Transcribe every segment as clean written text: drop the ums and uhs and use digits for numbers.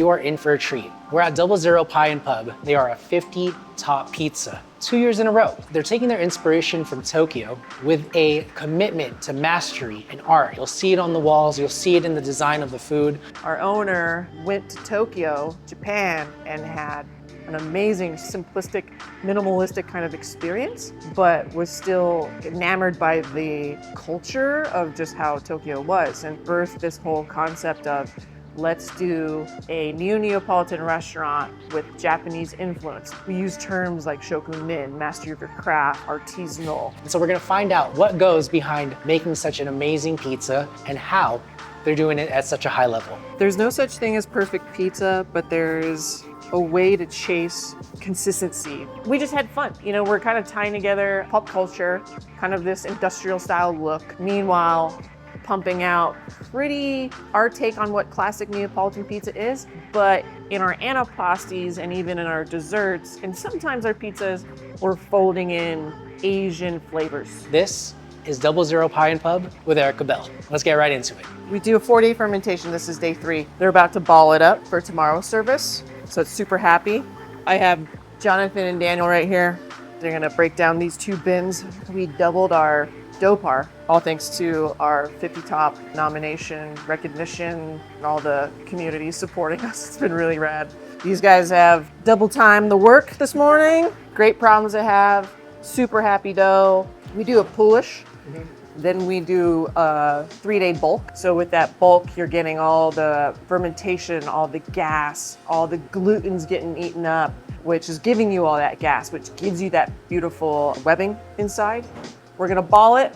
you are in for a treat. We're at 00 Pie and Pub. They are a 50 top pizza, 2 years in a row. They're taking their inspiration from Tokyo with a commitment to mastery and art. You'll see it on the walls, you'll see it in the design of the food. Our owner went to Tokyo, Japan, and had an amazing, simplistic, minimalistic kind of experience, but was still enamored by the culture of just how Tokyo was, and birthed this whole concept of let's do a Neo-Neapolitan restaurant with Japanese influence. We use terms like shokunin, mastery of your craft, artisanal. So we're gonna find out what goes behind making such an amazing pizza and how they're doing it at such a high level. There's no such thing as perfect pizza, but there's a way to chase consistency. We just had fun. You know, we're kind of tying together pop culture, kind of this industrial style look. Meanwhile, pumping out our take on what classic Neapolitan pizza is, but in our antipasties and even in our desserts, and sometimes our pizzas, we're folding in Asian flavors. This is 00 Pie and Pub with Erica Bell. Let's get right into it. We do a 4-day fermentation. This is day 3. They're about to ball it up for tomorrow's service, so it's super happy. I have Jonathan and Daniel right here. They're gonna break down these 2 bins. We doubled our dough par, all thanks to our 50 top nomination, recognition, and all the community supporting us. It's been really rad. These guys have double timed the work this morning. Great problems to have, super happy dough. We do a pulish. Then we do a 3-day bulk. So with that bulk, you're getting all the fermentation, all the gas, all the gluten's getting eaten up, which is giving you all that gas, which gives you that beautiful webbing inside. We're gonna ball it.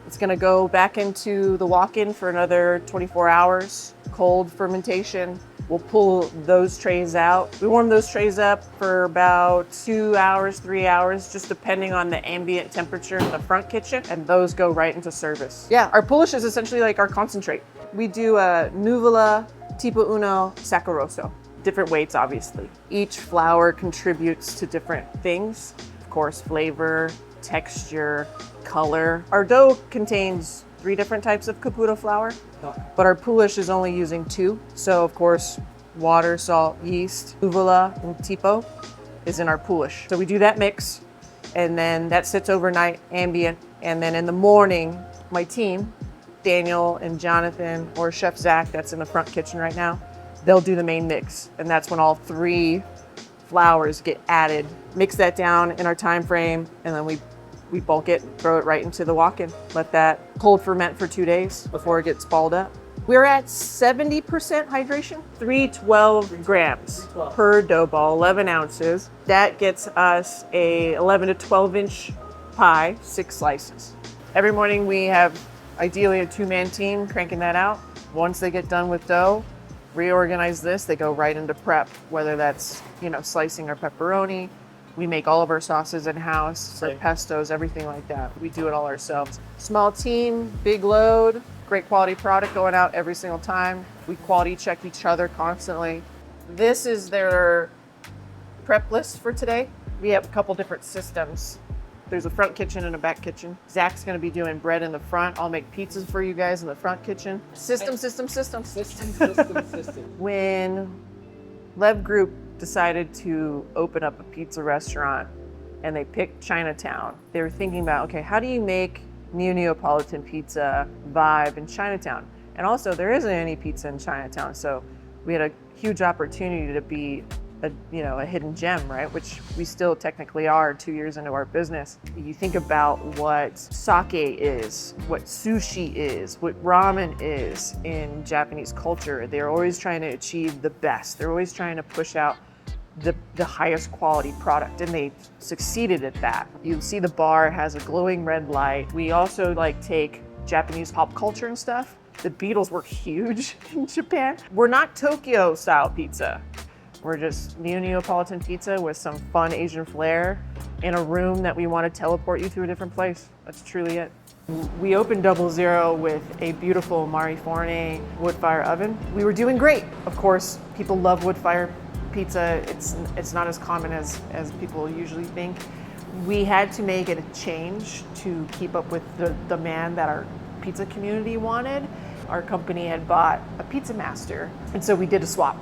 It's gonna go back into the walk-in for another 24 hours, cold fermentation. We'll pull those trays out. We warm those trays up for about 2 hours, 3 hours, just depending on the ambient temperature in the front kitchen, and those go right into service. Yeah, our pulish is essentially like our concentrate. We do a nuvola, tipo uno, saccharoso. Different weights, obviously. Each flour contributes to different things. Of course, flavor, texture, color. Our dough contains 3 different types of caputo flour, but our pulish is only using 2. So of course, water, salt, yeast, nuvola, and tipo is in our pulish. So we do that mix, and then that sits overnight ambient. And then in the morning, my team, Daniel and Jonathan, or Chef Zach, that's in the front kitchen right now, they'll do the main mix. And that's when all 3 flours get added. Mix that down in our time frame, and then we bulk it, throw it right into the walk-in. Let that cold ferment for 2 days before it gets balled up. We're at 70% hydration, 312 grams per dough ball, 11 ounces. That gets us a 11 to 12 inch pie, 6 slices. Every morning we have ideally a 2-man team cranking that out. Once they get done with dough, reorganize this, they go right into prep, whether that's, you know, slicing our pepperoni. We make all of our sauces in-house, our pestos, everything like that. We do it all ourselves. Small team, big load, great quality product going out every single time. We quality check each other constantly. This is their prep list for today. We have a couple different systems. There's a front kitchen and a back kitchen. Zach's gonna be doing bread in the front. I'll make pizzas for you guys in the front kitchen. System. When Lev Group decided to open up a pizza restaurant and they picked Chinatown, they were thinking about, okay, how do you make Neo-Neapolitan pizza vibe in Chinatown? And also, there isn't any pizza in Chinatown, so we had a huge opportunity to be a hidden gem, right? Which we still technically are 2 years into our business. You think about what sake is, what sushi is, what ramen is in Japanese culture. They're always trying to achieve the best. They're always trying to push out the highest quality product, and they succeeded at that. You see the bar has a glowing red light. We also take Japanese pop culture and stuff. The Beatles were huge in Japan. We're not Tokyo style pizza. We're just Neo-Neapolitan pizza with some fun Asian flair in a room that we want to teleport you to a different place. That's truly it. We opened 00 with a beautiful Mari Forne wood fire oven. We were doing great. Of course, people love wood fire pizza. It's not as common as people usually think. We had to make it a change to keep up with the demand that our pizza community wanted. Our company had bought a PizzaMaster, and so we did a swap.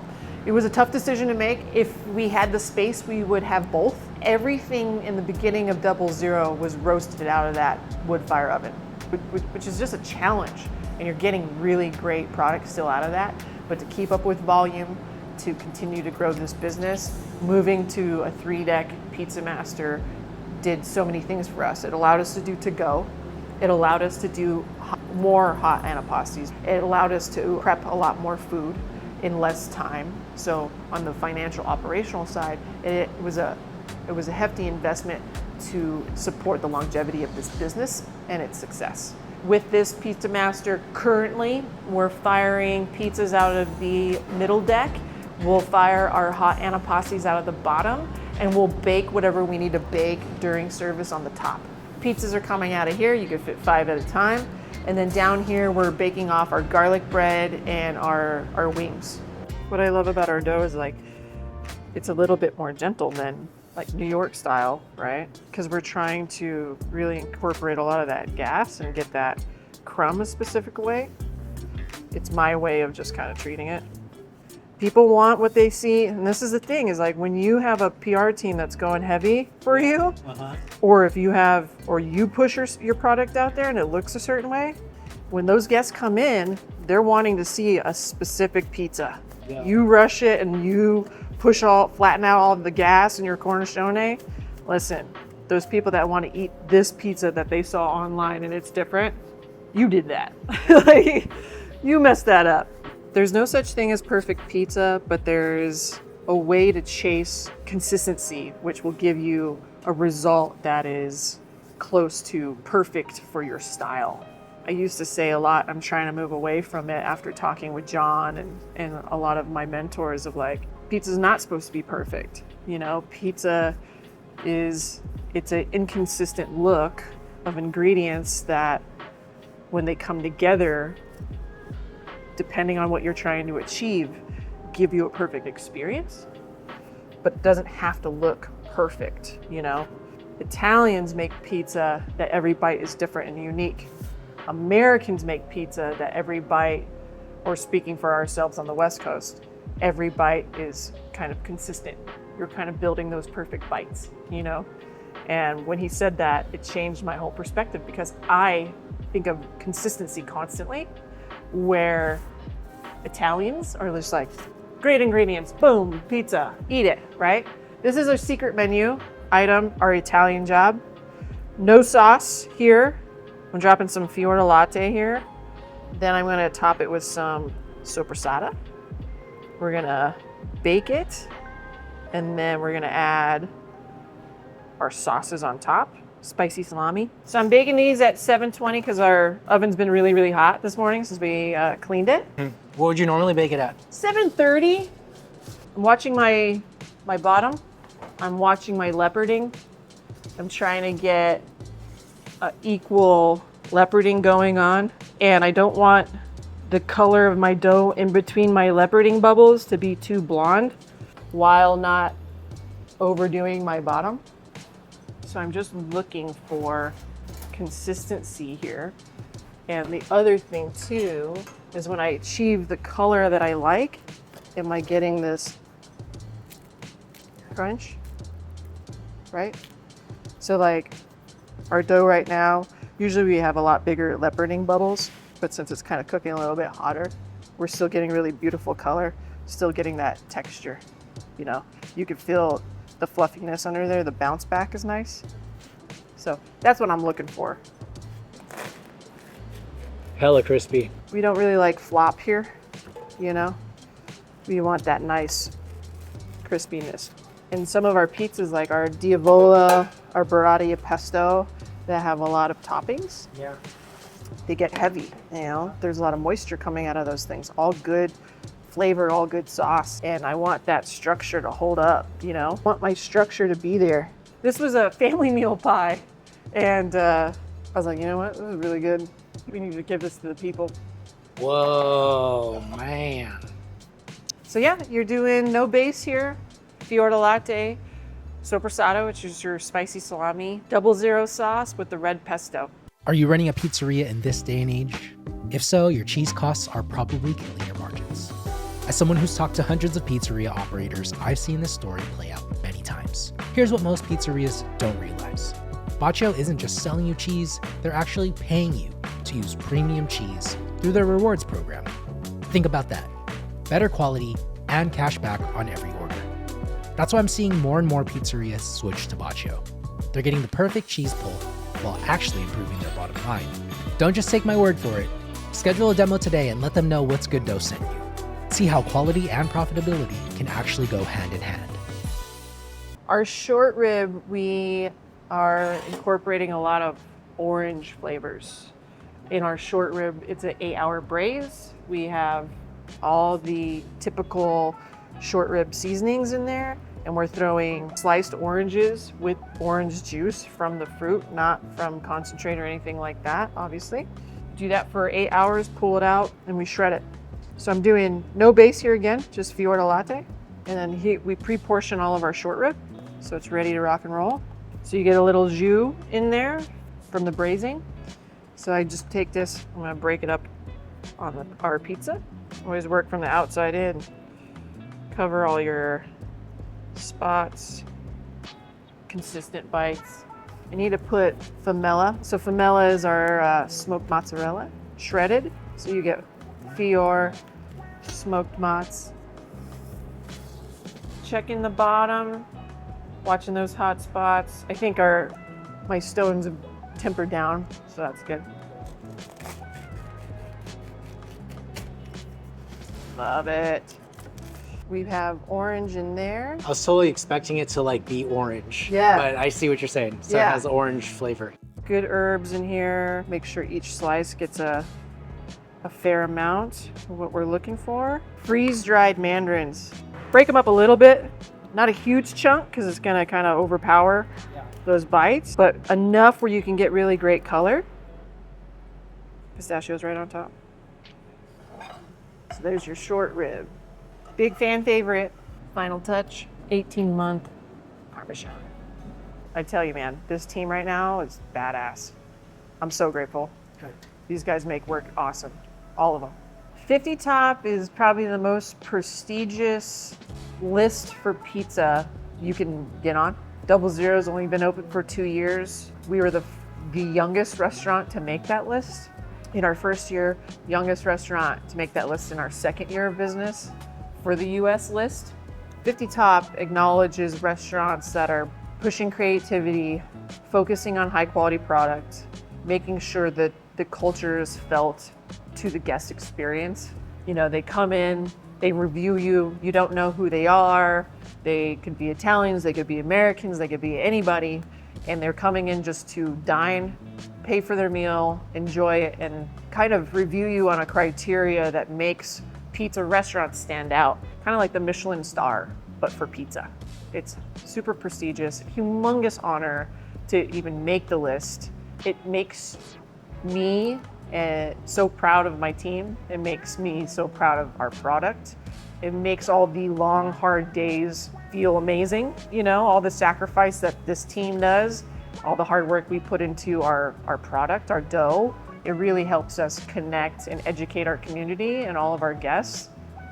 It was a tough decision to make. If we had the space, we would have both. Everything in the beginning of 00 was roasted out of that wood fire oven, which is just a challenge. And you're getting really great products still out of that. But to keep up with volume, to continue to grow this business, moving to a 3-deck PizzaMaster did so many things for us. It allowed us to do to-go. It allowed us to do more hot antipasties. It allowed us to prep a lot more food in less time. So on the financial operational side, it was a hefty investment to support the longevity of this business and its success. With this PizzaMaster, currently we're firing pizzas out of the middle deck. We'll fire our hot antipasties out of the bottom, and we'll bake whatever we need to bake during service on the top. Pizzas are coming out of here. You can fit 5 at a time. And then down here, we're baking off our garlic bread and our wings. What I love about our dough is like, it's a little bit more gentle than like New York style, right? Because we're trying to really incorporate a lot of that gas and get that crumb a specific way. It's my way of just kind of treating it. People want what they see, and this is the thing, is like when you have a PR team that's going heavy for you, or if you have, or you push your product out there and it looks a certain way, when those guests come in, they're wanting to see a specific pizza. Yeah. You rush it and you flatten out all the gas in your cornerstone. Listen, those people that want to eat this pizza that they saw online and it's different, you did that. Like, you messed that up. There's no such thing as perfect pizza, but there's a way to chase consistency, which will give you a result that is close to perfect for your style. I used to say a lot, I'm trying to move away from it after talking with John and a lot of my mentors of like, pizza's not supposed to be perfect. You know, pizza it's an inconsistent look of ingredients that when they come together, depending on what you're trying to achieve, give you a perfect experience, but it doesn't have to look perfect, you know? Italians make pizza that every bite is different and unique. Americans make pizza that every bite, or speaking for ourselves on the West Coast, every bite is kind of consistent. You're kind of building those perfect bites, you know? And when he said that, it changed my whole perspective because I think of consistency constantly, where Italians are just like, great ingredients, boom, pizza, eat it, right? This is our secret menu item, our Italian job. No sauce here. I'm dropping some Fiorda latte here. Then I'm gonna top it with some soppressata. We're gonna bake it, and then we're gonna add our sauces on top. Spicy salami. So I'm baking these at 720 because our oven's been really, really hot this morning since we cleaned it. What would you normally bake it at? 730. I'm watching my bottom. I'm watching my leoparding. I'm trying to get equal leoparding going on. And I don't want the color of my dough in between my leoparding bubbles to be too blonde while not overdoing my bottom. So I'm just looking for consistency here. And the other thing too is when I achieve the color that I like, am I getting this crunch, right? So like our dough right now, usually we have a lot bigger leoparding bubbles, but since it's kind of cooking a little bit hotter, we're still getting really beautiful color, still getting that texture, you know? You can feel the fluffiness under there, the bounce back is nice. So that's what I'm looking for. Hella crispy. We don't really like flop here, you know? We want that nice crispiness. And some of our pizzas, like our diavola, our burrata pesto, that have a lot of toppings, they get heavy, you know? There's a lot of moisture coming out of those things. All good flavor, all good sauce. And I want that structure to hold up, you know? I want my structure to be there. This was a family meal pie. And I was like, you know what? This is really good. We need to give this to the people. Whoa, man. So yeah, you're doing no base here. Fiorda latte, soppressata, which is your spicy salami, 00 sauce with the red pesto. Are you running a pizzeria in this day and age? If so, your cheese costs are probably killing your margins. As someone who's talked to hundreds of pizzeria operators, I've seen this story play out many times. Here's what most pizzerias don't realize. Baccio isn't just selling you cheese, they're actually paying you to use premium cheese through their rewards program. Think about that. Better quality and cash back on every order. That's why I'm seeing more and more pizzerias switch to Baccio. They're getting the perfect cheese pull while actually improving their bottom line. Don't just take my word for it. Schedule a demo today and let them know What's Good Dough sent you. See how quality and profitability can actually go hand in hand. Our short rib, we are incorporating a lot of orange flavors. In our short rib, it's an 8-hour braise. We have all the typical short rib seasonings in there, and we're throwing sliced oranges with orange juice from the fruit, not from concentrate or anything like that, obviously. Do that for 8 hours, pull it out, and we shred it. So I'm doing no base here again, just fiorda latte. And then we pre-portion all of our short rib, so it's ready to rock and roll. So you get a little jus in there from the braising. So I just take this, I'm gonna break it up on our pizza. Always work from the outside in. Cover all your spots, consistent bites. I need to put famella. So famella is our smoked mozzarella, shredded. So you get fior, smoked mozz. Checking the bottom, watching those hot spots. I think my stones have tempered down, so that's good. Love it. We have orange in there. I was totally expecting it to be orange. Yeah. But I see what you're saying. So Yeah. it has orange flavor. Good herbs in here. Make sure each slice gets a fair amount of what we're looking for. Freeze-dried mandarins. Break them up a little bit. Not a huge chunk because it's gonna kind of overpower those bites, but enough where you can get really great color. Pistachios right on top. So there's your short rib. Big fan favorite. Final touch, 18-month Parmesan. I tell you, man, this team right now is badass. I'm so grateful. Okay. These guys make work awesome, all of them. 50 Top is probably the most prestigious list for pizza you can get on. Double Zero's only been open for 2 years. We were the youngest restaurant to make that list in our first year, youngest restaurant to make that list in our second year of business for the US list. 50 Top acknowledges restaurants that are pushing creativity, focusing on high quality product, making sure that the culture is felt to the guest experience. You know, they come in, they review you, you don't know who they are. They could be Italians, they could be Americans, they could be anybody, and they're coming in just to dine, pay for their meal, enjoy it, and kind of review you on a criteria that makes pizza restaurants stand out. Kind of like the Michelin star, but for pizza. It's super prestigious, humongous honor to even make the list. It makes me so proud of my team. It makes me so proud of our product. It makes all the long, hard days feel amazing. You know, all the sacrifice that this team does, all the hard work we put into our product, our dough, it really helps us connect and educate our community and all of our guests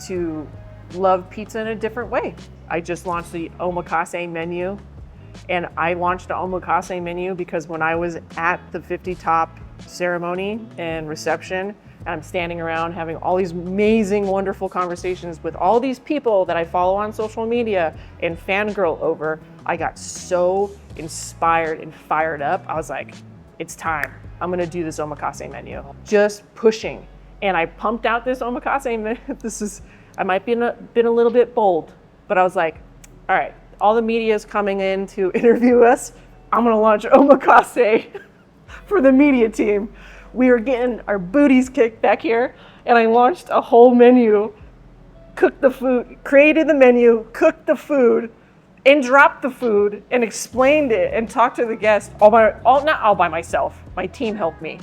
to love pizza in a different way. I just launched the omakase menu, and I launched the omakase menu because when I was at the 50 Top ceremony and reception, and I'm standing around having all these amazing, wonderful conversations with all these people that I follow on social media and fangirl over, I got so inspired and fired up. I was like, it's time. I'm gonna do this omakase menu. Just pushing. And I pumped out this omakase menu. I might be been a little bit bold, but I was like, all right, all the media is coming in to interview us. I'm gonna launch omakase for the media team. We were getting our booties kicked back here, and I launched a whole menu, cooked the food, created the menu, cooked the food, and dropped the food, and explained it, and talked to the guests, not all by myself. My team helped me,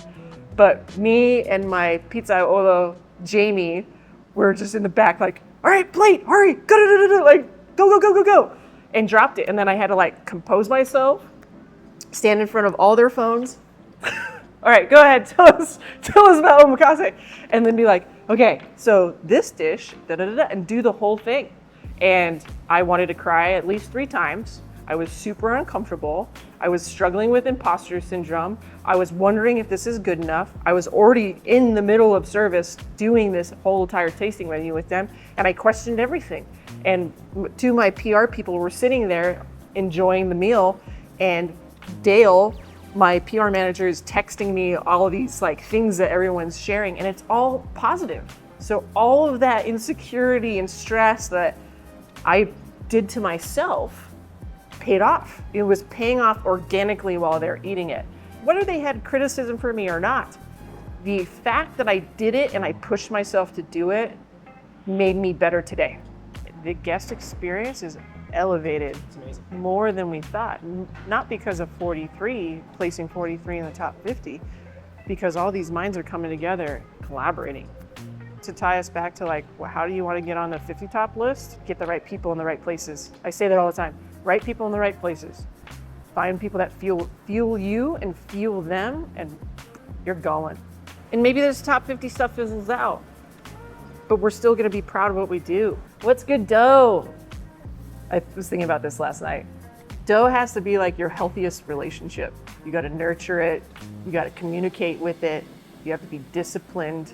but me and my pizzaiolo, Jamie, were just in the back like, all right, plate, hurry, go, like, go, and dropped it. And then I had to compose myself, stand in front of all their phones. All right, go ahead, tell us about omakase. And then be like, Okay, so this dish, and do the whole thing. And I wanted to cry at least 3 times. I was super uncomfortable. I was struggling with imposter syndrome. I was wondering if this is good enough. I was already in the middle of service doing this whole entire tasting menu with them, and I questioned everything. And 2 of my PR people were sitting there enjoying the meal, and Dale, my PR manager, is texting me all of these like things that everyone's sharing, and it's all positive. So all of that insecurity and stress that I did to myself paid off. It was paying off organically while they're eating it. Whether they had criticism for me or not, the fact that I did it and I pushed myself to do it made me better today. The guest experience is elevated more than we thought. Not because of placing 43 in the top 50, because all these minds are coming together, collaborating. To tie us back to like, well, how do you want to get on the 50 top list? Get the right people in the right places. I say that all the time. Right people in the right places. Find people that fuel you and fuel them, and you're going. And maybe this top 50 stuff fizzles out, but we're still gonna be proud of what we do. What's good dough? I was thinking about this last night. Dough has to be like your healthiest relationship. You gotta nurture it, you gotta communicate with it, you have to be disciplined,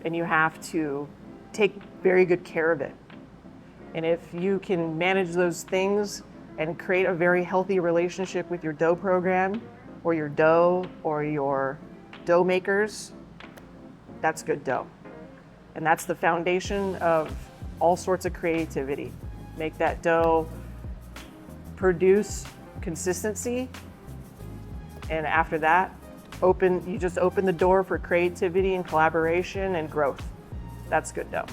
and you have to take very good care of it. And if you can manage those things and create a very healthy relationship with your dough program or your dough makers, that's good dough. And that's the foundation of all sorts of creativity. Make that dough produce consistency, and after that, you just open the door for creativity and collaboration and growth. That's good dough.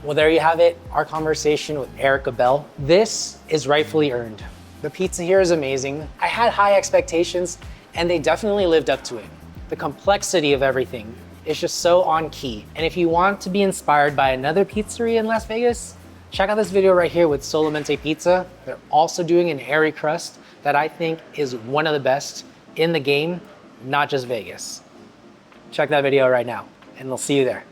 Well, there you have it, our conversation with Erica Bell. This is rightfully earned. The pizza here is amazing. I had high expectations, and they definitely lived up to it. The complexity of everything is just so on key. And if you want to be inspired by another pizzeria in Las Vegas, check out this video right here with Solamente Pizza. They're also doing an airy crust that I think is one of the best in the game, not just Vegas. Check that video right now, and we'll see you there.